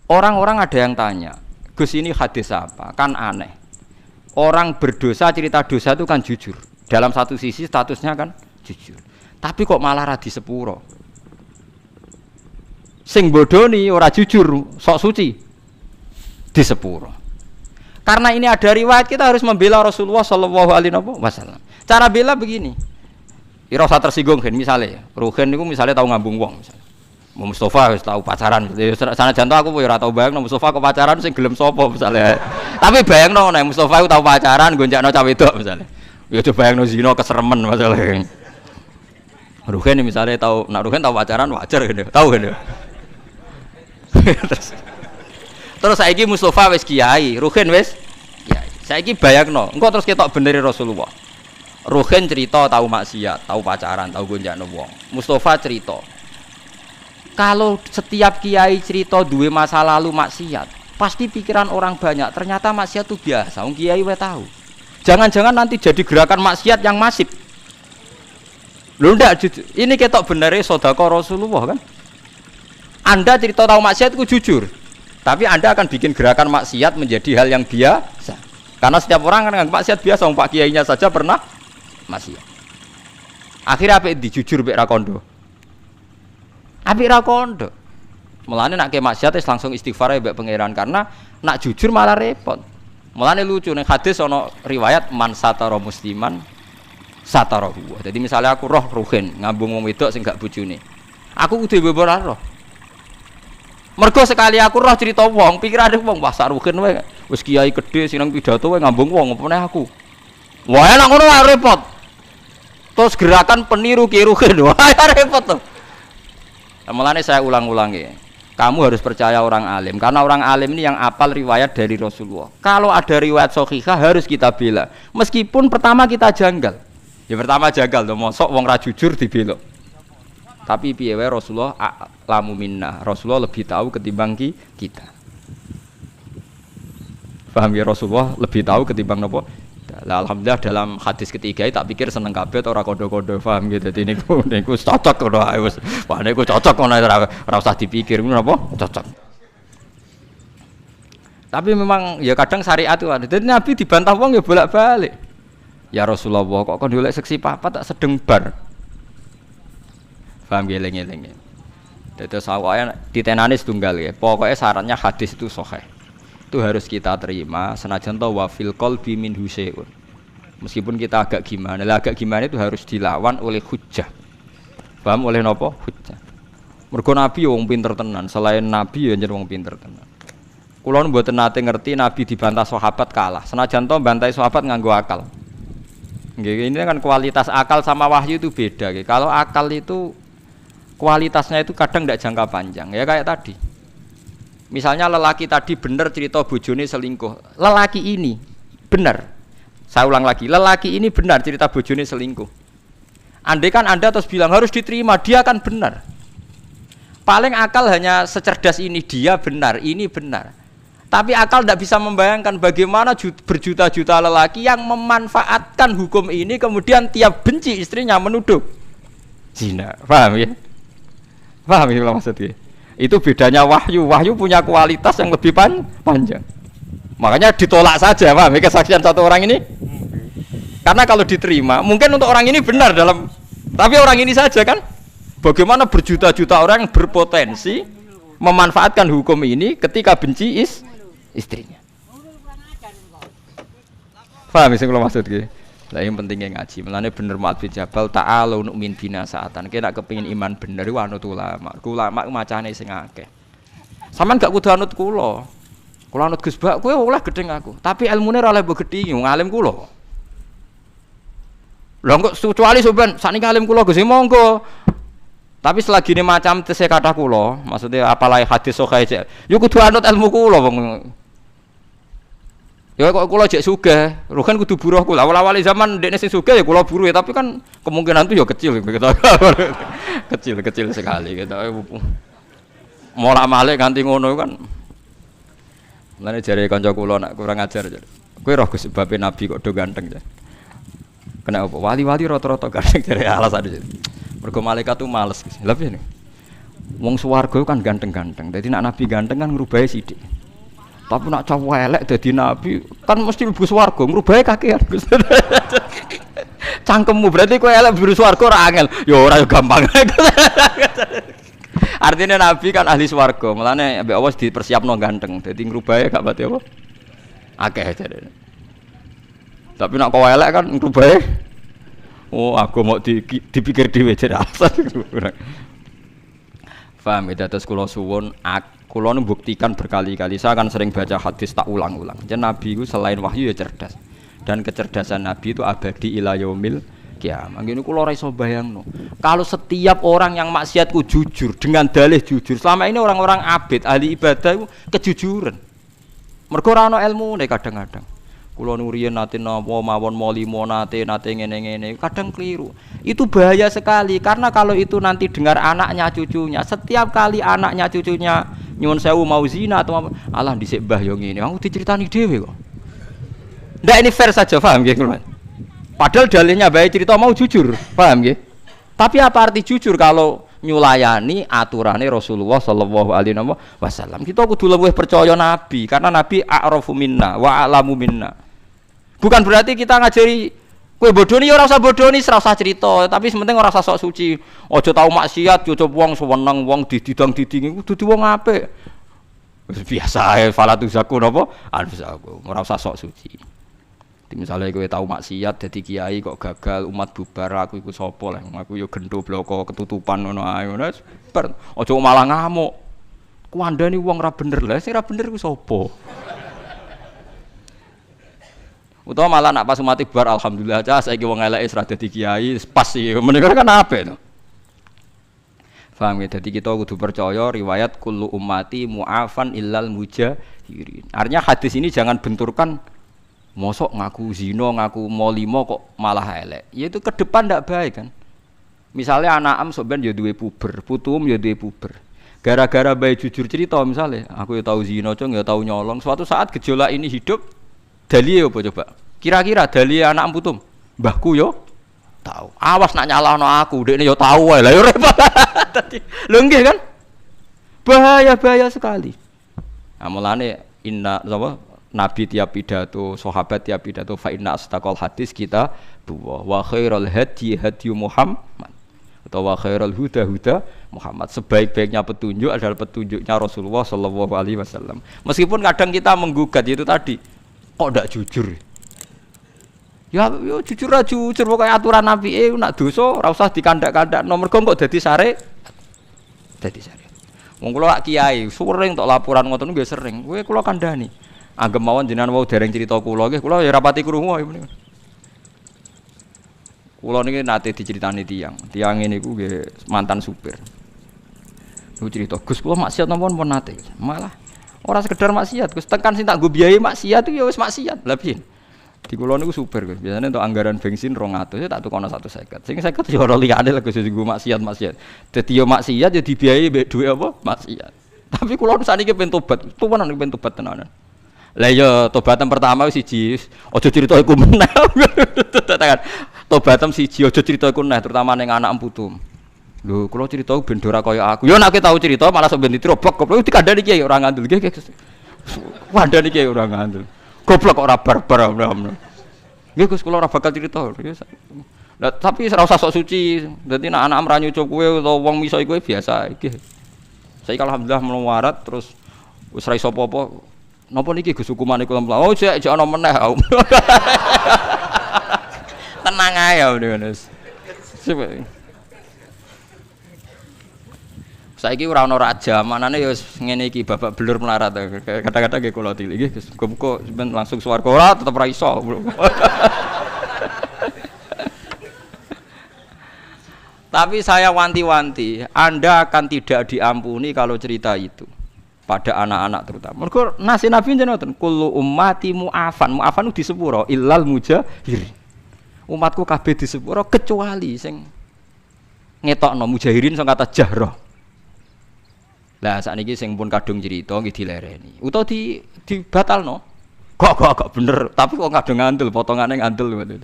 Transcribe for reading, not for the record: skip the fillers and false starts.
Orang-orang ada yang tanya, Gus ini hadis apa? Kan aneh. Orang berdosa cerita dosa itu kan jujur. Dalam satu sisi statusnya kan jujur. Tapi kok malah radi sepuro? Sing bodoni ora jujur, sok suci di sepuro. Karena ini ada riwayat, kita harus membela Rasulullah Shallallahu Alaihi Wasallam. Cara bela begini, ira usah tersinggung kan, misalnya, Ruhin itu misalnya tahu ngambung wong, misalnya, Mustafa harus tahu pacaran, sana jantung aku ora tahu bayang, Mustafa kok pacaran sing gelem sopo misalnya, tapi bayang nek Mustafa itu tahu pacaran, gonjakno cawe wedok misalnya, ya coba bayang zina keseremen masalah. Ruhin misalnya tahu, nak Ruhin tahu pacaran wajar gitu, tahu gitu. Terus saiki Mustafa wis kiai, Ruhin wis kiai. Saiki bayangno, engko terus ketok beneri Rasulullah. Ruhin cerita tahu maksiat, tahu pacaran, tahu gonjakno wong. Mustafa cerita. Kalau setiap kiai cerita duwe masa lalu maksiat, pasti pikiran orang banyak ternyata maksiat itu biasa. Wong kiai wis tahu. Jangan-jangan nanti jadi gerakan maksiat yang masif. Lho ndak, ini ketok beneri sedekah Rasulullah kan? Anda cerita tahu maksiat itu jujur. Tapi Anda akan bikin gerakan maksiat menjadi hal yang biasa. Karena setiap orang kan maksiat biasa, Pak kiainya saja pernah maksiat. Akhirnya apa dijujur mbek ra kondo. Apik ra kondo. Mulane nak ke maksiat langsung istighfar mbek pangeran karena nak jujur malah repot. Mulane lucu ning hadis ana riwayat man satara musliman satarahu. Jadi misalnya aku roh Ruhin ngambung wong wedok sing gak bojone. Aku kudu beber roh. Mergo sekali aku roh cerita wong, pikirane wong wah sak Ruhin wae wis kiai gedhe sineng pidato wae ngambung wong apa meneh aku. Wah enak ngono wae repot. Terus gerakan peniru Ki Ruhin wah repot to. Mulane saya ulang-ulangi. Kamu harus percaya orang alim karena orang alim ini yang apal riwayat dari Rasulullah. Kalau ada riwayat shahihah harus kita bela. Meskipun pertama kita janggal. Ya pertama janggal to mosok wong ra jujur dibela. Tapi piye wae Rasulullah a'lamu minna. Rasulullah lebih tahu ketimbang kita. Paham ya, Rasulullah lebih tahu ketimbang napa? Lah alhamdulillah dalam hadis ketiga tak pikir seneng kabeh ora kondo-kondo paham gitu. Dadi niku cocok ngono ae wis. Wah niku cocok ngono ora usah dipikir ngono apa? Cocok. Tapi memang ya kadang syariat itu ada. Jadi Nabi dibantah wong ya bolak-balik. Ya Rasulullah kok kon golek seksi papat tak sedeng bar. Paham geleng-geleng. Dadi sawaya ditenani setunggal ya. Pokoknya syaratnya hadis itu sahih. Itu harus kita terima senajan to wa fil qalbi min husaun. Meskipun kita agak gimana, agak gimana itu harus dilawan oleh hujjah. Paham oleh napa? Hujjah. Mergo Nabi wong pinter tenan, selain Nabi ya njen wong pinter tenan. Kula mboten nate ngerti Nabi dibantah sahabat kalah. Senajan to bantai sahabat nganggo akal. Nggih, ini kan kualitas akal sama wahyu itu beda. Kalau akal itu kualitasnya itu kadang tidak jangka panjang ya kayak tadi misalnya lelaki tadi benar cerita bojone selingkuh, lelaki ini benar, saya ulang lagi, lelaki ini benar cerita bojone selingkuh. Andai kan Anda terus bilang harus diterima, dia kan benar, paling akal hanya secerdas ini, dia benar, ini benar, tapi akal tidak bisa membayangkan bagaimana berjuta-juta lelaki yang memanfaatkan hukum ini kemudian tiap benci istrinya menuduh zina. Paham ya? Paham ya maksudnya? Itu bedanya wahyu. Wahyu punya kualitas yang lebih panjang. Makanya ditolak saja, paham ya, kesaksian satu orang ini? Karena kalau diterima, mungkin untuk orang ini benar dalam, tapi orang ini saja kan? Bagaimana berjuta-juta orang yang berpotensi memanfaatkan hukum ini ketika benci istrinya? Paham ya kalau maksudnya? Lah yang pentingnya ngaji. Mulane bener Mu'adz bin Jabal ta'ala nu'min bina saatan. Kena kepengin iman bener iku anut ulama. Ulama macane sing akeh. Sampeyan gak kudu anut kula. Kula anut Gus Bak kowe oleh gedeng aku. Tapi ilmune ora oleh mbok gedhi, wong alim kula. Lah kok kecuali sampean sakniki alim kula Gus monggo. Tapi selagi ini macam tese kata kula, maksudnya apalai hadis sahih yo kudu anut ilmu kula wong. Ya kok kula jek sugih, Ruhin kudu buruh kula. Awal-awal zaman dekne sing sugih ya kula buruh, tapi kan kemungkinan itu ya kecil gitu. Kecil sekali gitu. Mola-malik ganti ngono kan. Mulane jare kanca kula nek kurang ajar aja. Kowe roh Gus babe Nabi kok do ganteng ya. Kenapa? Wali-wali rata-rata ganteng jare alasan itu. Mergo malaikat tuh males Gus. Lha piye? Wong swarga kan ganteng-ganteng. Dadi nak nabi ganteng kan ngrubahi sithik. Tapi nak cowok elek dadi nabi kan mesti mlebu swarga, ngrubahi kakean. Cangkemmu berarti kowe elek mlebu swarga ora angel. Ya ora ya gampang. Artinya nabi kan ahli swarga, mulane ambek Allah dipersiapno ganteng. Dadi ngrubahi gak pati apa? Akeh jare. Tapi nak kowe elek kan ngrubahi. Oh, aku mau dipikir dhewe jare alasan. Paham ya, terus kula suwun, kula buktikan berkali-kali. Saya kan sering baca hadis tak ulang-ulang. Jadi Nabi itu selain wahyu ya cerdas. Dan kecerdasan Nabi itu abadi ila yaumil kiamah. Ngene kula ora iso bayangno. Kalau setiap orang yang maksiatku jujur dengan dalih jujur. Selama ini orang-orang abid, ahli ibadah itu kejujuran. Mergo ora ana ilmune kadang-kadang. Kula nuriyen nate napa mawon molimo nate ngene-ngene kadang keliru. Itu bahaya sekali karena kalau itu nanti dengar anaknya cucunya, setiap kali anaknya cucunya nyuwun sewu mau zina atau alah dhisik mbah yo ngene, aku diceritani dhewe kok. Ndak ini fair saja, paham nggih, Mas? Padahal dalilnya baik cerita mau jujur, paham nggih? Tapi apa arti jujur kalau nyulayani aturane Rasulullah sallallahu alaihi wasallam? Kita kudu luwih percaya Nabi karena Nabi a'rafu minna wa a'lamu minna. Bukan berarti kita ngajari kowe bodoni ora usah bodoni, ora usah cerita, tapi sementing ora usah sok suci. Aja tau maksiat, aja wong seneng wong dididang-diding iku dudu wong apik. Wis biasa ae falatu zakun apa? Anfusaku. Ora usah sok suci. Misalnya kowe tau maksiat dadi kiai kok gagal umat bubar, aku iku sapa lah. Aku yo gendho bloko ketutupan ngono ae ngono. Aja malah ngamuk. Kuandani wong ra bener lah, sing ra bener ku sapa? Utawa malah nak pas umat bubar alhamdulillah aja saiki wong eleke wis ra dadi kiai pas iki menika kan apik to. Paham ya, jadi kita kudu percaya riwayat kullu ummati mu'afan illal mujahirin. Artinya hadis ini jangan benturkan mosok ngaku zina, ngaku molimo kok malah elek. Ya itu ke depan ndak baik kan. Misalnya anak am sok ben ya duwe puber, putum ya duwe puber. Gara-gara bae jujur cerita misalnya, aku ya tahu zina, cung ya tahu nyolong. Suatu saat gejolak ini hidup dalile apa coba? Kira-kira dalile anak putum. Mbahku yo tahu. Awas nak nyalahno aku, dekne yo tahu wae. Lah yo repot. Lho nggih kan? Bahaya sekali. Nah, mulane inna apa? Nabi tiap pidato, sahabat tiap pidato fa inna astaqal hadis kita wa khairul hadi Muhammad atau wa khairul huda Muhammad. Sebaik-baiknya petunjuk adalah petunjuknya Rasulullah sallallahu alaihi wasallam. Meskipun kadang kita menggugat itu tadi, kok ndak jujur? Ya yo jujur aja jujur pokoke aturan Nabi nak dosa ora usah dikandak-kandak nomor kok dadi sare. Dadi sare. Wong kula kiai sering tok laporan ngoten nggih sering. Kowe kula kandhani. Anggep mawon jenengan wau dereng cerita kula nggih, kula ya rapati krungu ae menika. Kula niki nate diceritani tiyang niku nggih mantan supir. Niku cerita, Gus kula maksiat napa pun nate. Malah ora sekedar maksiat, Gus tekan sing tak nggo biayai maksiat itu ya wis maksiat. Lah piye? Di kula niku supir Gus. Biasane untuk anggaran bensin 200 ya tak tukono 150. Sing 50 ya ora liyane lho Gus nggo maksiat. Dadi yo maksiat ya dibiayai mbek dhuwit apa? Maksiat. Tapi kula sakniki pengen tobat, tuwanan pengen tobat tenanan. Lah ya tobatan pertama siji, aja crita iku meneh. Tekan. Tobatan siji aja crita iku meneh, terutama ning anak putum. Lho, kula crita ben ora kaya aku. Ya nek aku tau crita malah sok ben ditrobok, goblok dikandani iki ora ngandel. Nggih, kandani iki ora ngandel. Goblok kok ora barbar. Nggih Gus, kula ora bakal crita. Lah tapi ora usah sok suci. Dadi nek anak ra nyucuk kowe utawa wong miso kowe biasa iki. Saiki alhamdulillah melawarat terus wis ra iso apa-apa. Napa niki Gus hukumane kula mlaku? Oh, jek ana meneh. Tenang ae ya Mas. Saiki ora ana raja, manane ya ngene iki babak belur melarat. Kadang-kadang nggih kula tilik nggih Gus. Muga-muga sampeyan langsung swarga ora tetep ra iso. Tapi saya wanti-wanti, Anda akan tidak diampuni kalau cerita itu. Pada anak-anak terutama. Mergo nasi Nabi jenengan kullu ummati mu'afan. Mu'afan di sepuro illal mujahirin. Umatku kabeh di sepuro kecuali sing ngetokno mujahirin sing kata jahroh. Lah sakniki sing pun kadung cerita nggih dilereni. Utawa dibatalno. Kok bener, tapi kok kadung ngandel potongane ngandel.